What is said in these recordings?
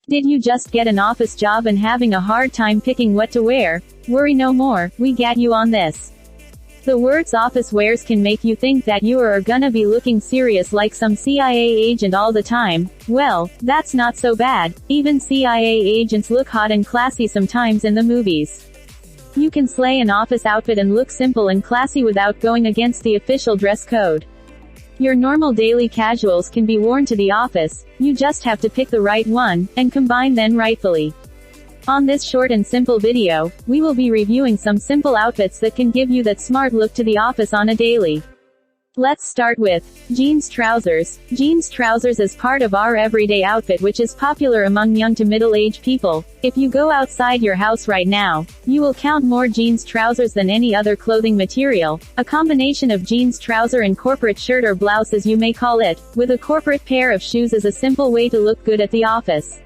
Did you just get an office job and having a hard time picking what to wear? Worry no more, we got you on this. The words office wears can make you think that you are gonna be looking serious like some CIA agent all the time. Well, that's not so bad. Even CIA agents look hot and classy sometimes in the movies. You can slay an office outfit and look simple and classy without going against the official dress code. Your normal daily casuals can be worn to the office, you just have to pick the right one, and combine them rightfully. On this short and simple video, we will be reviewing some simple outfits that can give you that smart look to the office on a daily. Let's start with jeans trousers. Jeans trousers is part of our everyday outfit which is popular among young to middle-aged people. If you go outside your house right now, you will count more jeans trousers than any other clothing material, a combination of jeans trouser and corporate shirt or blouse as you may call it, with a corporate pair of shoes is a simple way to look good at the office.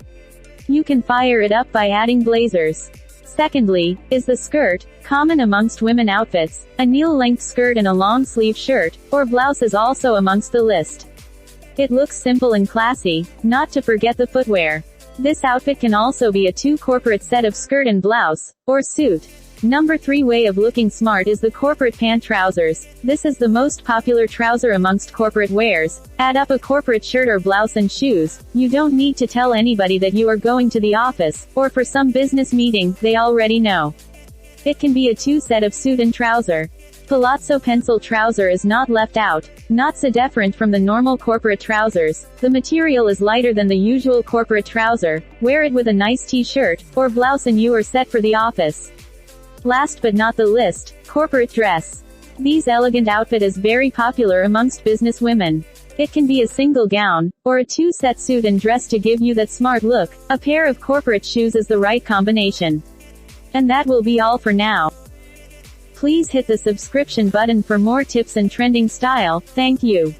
You can fire it up by adding blazers. Secondly, is the skirt, common amongst women outfits. A knee-length skirt and a long-sleeve shirt, or blouse is also amongst the list. It looks simple and classy, not to forget the footwear. This outfit can also be a two-corporate set of skirt and blouse, or suit. Number 3 way of looking smart is the corporate pant trousers. This is the most popular trouser amongst corporate wears. Add up a corporate shirt or blouse and shoes. You don't need to tell anybody that you are going to the office, or for some business meeting, they already know. It can be a two-set of suit and trouser. Palazzo pencil trouser is not left out. Not so different from the normal corporate trousers. The material is lighter than the usual corporate trouser. Wear it with a nice t-shirt, or blouse and you are set for the office. Last but not the least, corporate dress. This elegant outfit is very popular amongst business women. It can be a single gown, or a two-set suit and dress to give you that smart look. A pair of corporate shoes is the right combination. And that will be all for now. Please hit the subscription button for more tips and trending style. Thank you.